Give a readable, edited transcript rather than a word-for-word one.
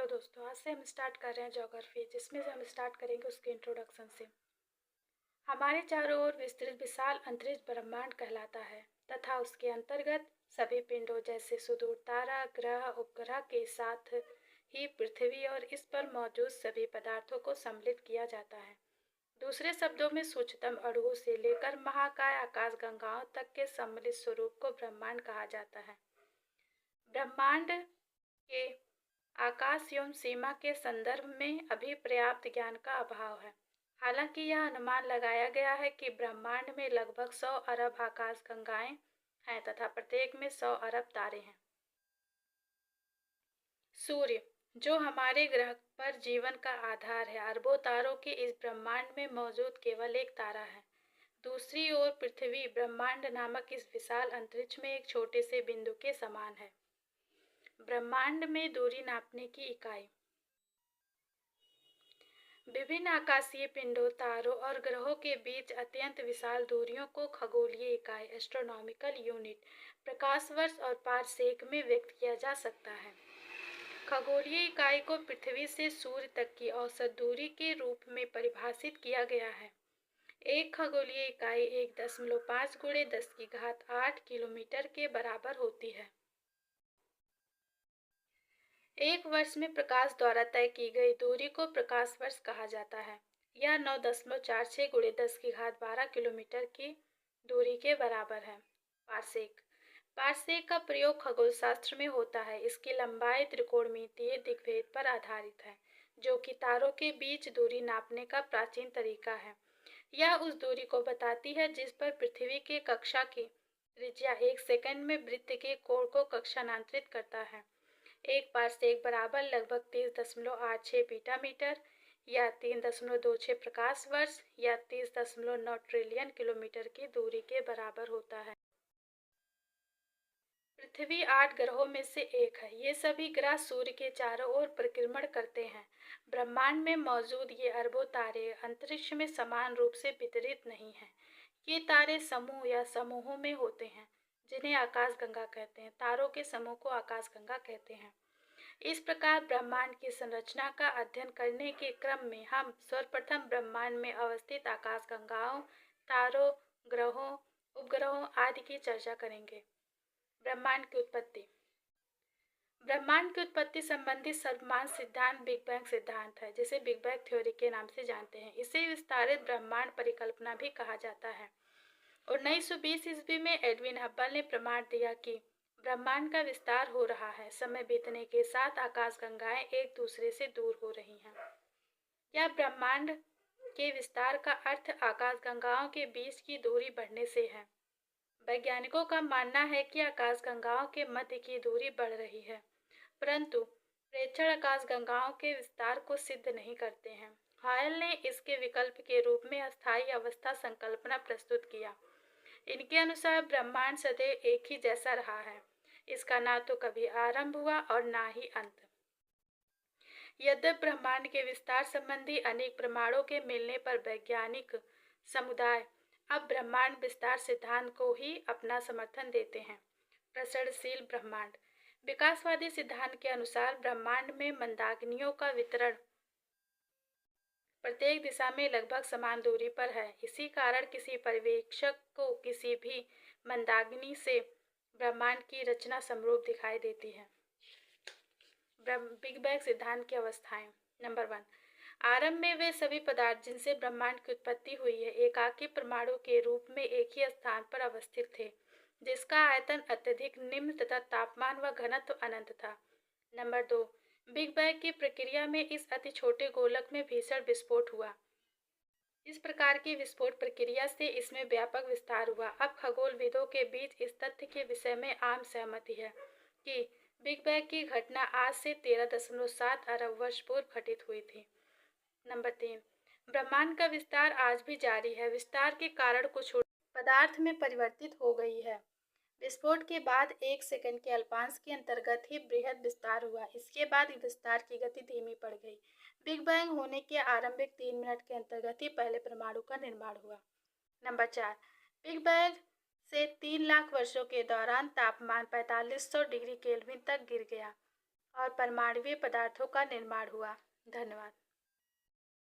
Hello दोस्तों, आज से हम स्टार्ट कर रहे हैं ज्योग्राफी, जिसमें से हम स्टार्ट करेंगे उसके इंट्रोडक्शन से। हमारे चारों ओर विस्तृत विशाल अंतरिक्ष ब्रह्मांड कहलाता है तथा उसके अंतर्गत सभी पिंडों जैसे सुदूर तारा, ग्रह, उपग्रह के साथ ही पृथ्वी और इस पर मौजूद सभी पदार्थों को सम्मिलित किया जाता है। दूसरे शब्दों में सूक्ष्मतम अणुओं से लेकर महाकाय आकाश गंगाओं तक के सम्मिलित स्वरूप को ब्रह्मांड कहा जाता है। ब्रह्मांड के आकाश एवं सीमा के संदर्भ में अभी पर्याप्त ज्ञान का अभाव है। हालांकि यह अनुमान लगाया गया है कि ब्रह्मांड में लगभग 100 अरब आकाश गंगाएं हैं तथा प्रत्येक में 100 अरब तारे हैं। सूर्य, जो हमारे ग्रह पर जीवन का आधार है, अरबों तारों के इस ब्रह्मांड में मौजूद केवल एक तारा है। दूसरी ओर पृथ्वी ब्रह्मांड नामक इस विशाल अंतरिक्ष में एक छोटे से बिंदु के समान है। ब्रह्मांड में दूरी नापने की इकाई। विभिन्न आकाशीय पिंडों, तारों और ग्रहों के बीच अत्यंत विशाल दूरियों को खगोलीय इकाई एस्ट्रोनॉमिकल यूनिट प्रकाश वर्ष और पारसेक में व्यक्त किया जा सकता है। खगोलीय इकाई को पृथ्वी से सूर्य तक की औसत दूरी के रूप में परिभाषित किया गया है। एक खगोलीय इकाई 1.5 × 10⁸ किलोमीटर के बराबर होती है। एक वर्ष में प्रकाश द्वारा तय की गई दूरी को प्रकाश वर्ष कहा जाता है। यह 9.46 × 10⁻12 किलोमीटर की दूरी के बराबर है। पारसेक। पारसेक का प्रयोग खगोलशास्त्र में होता है। इसकी लंबाई त्रिकोणमितीय दिग्भेद पर आधारित है, जो कि तारों के बीच दूरी नापने का प्राचीन तरीका है। यह उस दूरी को बताती है जिस पर पृथ्वी के कक्षा की त्रिज्या 1 सेकंड में वृत्त के कोण को कक्षांतरित करता है। एक पारसेक बराबर लगभग 30.86 पीटामीटर या 3.26 प्रकाश वर्ष या 30.9 ट्रिलियन किलोमीटर की दूरी के बराबर होता है। पृथ्वी 8 ग्रहों में से एक है। ये सभी ग्रह सूर्य के चारों ओर परिक्रमण करते हैं। ब्रह्मांड में मौजूद ये अरबों तारे अंतरिक्ष में समान रूप से वितरित नहीं हैं। ये तारे समूह या समूहों में होते हैं, जिन्हें आकाशगंगा कहते हैं। तारों के समूह को आकाशगंगा कहते हैं। इस प्रकार ब्रह्मांड की संरचना का अध्ययन करने के क्रम में हम सर्वप्रथम ब्रह्मांड में अवस्थित आकाशगंगाओं, तारों, ग्रहों, उपग्रहों आदि की चर्चा करेंगे। ब्रह्मांड की उत्पत्ति। ब्रह्मांड की उत्पत्ति संबंधी सर्वमान्य सिद्धांत बिग बैंग सिद्धांत है, जिसे बिग बैंग थ्योरी के नाम से जानते हैं। इसे विस्तारित ब्रह्मांड परिकल्पना भी कहा जाता है। 1920 ईस्वी में एडविन हब्बल ने प्रमाण दिया कि ब्रह्मांड का विस्तार हो रहा है। समय बीतने के साथ आकाशगंगाएं एक दूसरे से दूर हो रही हैं। यह ब्रह्मांड के विस्तार का अर्थ आकाशगंगाओं के बीच की दूरी बढ़ने से है। वैज्ञानिकों का मानना है कि आकाशगंगाओं के मध्य की दूरी बढ़ रही है, परंतु प्रेक्षण आकाशगंगाओं के विस्तार को सिद्ध नहीं करते हैं। हॉयल ने इसके विकल्प के रूप में अस्थायी अवस्था संकल्पना प्रस्तुत किया। इनके अनुसार ब्रह्मांड सदैव एक ही जैसा रहा है। इसका ना तो कभी आरंभ हुआ और ना ही अंत। यद्यपि ब्रह्मांड के विस्तार संबंधी अनेक प्रमाणों के मिलने पर वैज्ञानिक समुदाय अब ब्रह्मांड विस्तार सिद्धांत को ही अपना समर्थन देते हैं। प्रसरणशील ब्रह्मांड। विकासवादी सिद्धांत के अनुसार ब्रह्मांड में मंदाग्नियों का वितरण प्रत्येक दिशा में लगभग समान दूरी पर है। इसी कारण किसी पर्यवेक्षक को किसी भी मंदाग्नि से ब्रह्मांड की रचना समरूप दिखाई देती है। बिग बैंग सिद्धांत की अवस्थाएं। नंबर 1, आरंभ में वे सभी पदार्थ जिनसे ब्रह्मांड की उत्पत्ति हुई है एकाकी परमाणु के रूप में एक ही स्थान पर अवस्थित थे, जिसका आयतन अत्यधिक निम्न तथा तापमान व घनत्व अनंत था। नंबर 2, बिग बैंग की प्रक्रिया में इस अति छोटे गोलक में भीषण विस्फोट हुआ। इस प्रकार की विस्फोट प्रक्रिया से इसमें व्यापक विस्तार हुआ। अब खगोलविदों के बीच इस तथ्य के विषय में आम सहमति है कि बिग बैंग की घटना आज से 13.7 अरब वर्ष पूर्व घटित हुई थी। नंबर 3, ब्रह्मांड का विस्तार आज भी जारी है। विस्तार के कारण कुछ पदार्थ में परिवर्तित हो गई है। विस्फोट के बाद 1 सेकंड के अल्पांश के अंतर्गत ही बृहद विस्तार हुआ। इसके बाद विस्तार की गति धीमी पड़ गई। बिग बैंग होने के आरंभिक 3 मिनट के अंतर्गत ही पहले परमाणु का निर्माण हुआ। नंबर 4, बिग बैंग से 3 लाख वर्षों के दौरान तापमान 4500 डिग्री केल्विन तक गिर गया और परमाणुीय पदार्थों का निर्माण हुआ। धन्यवाद।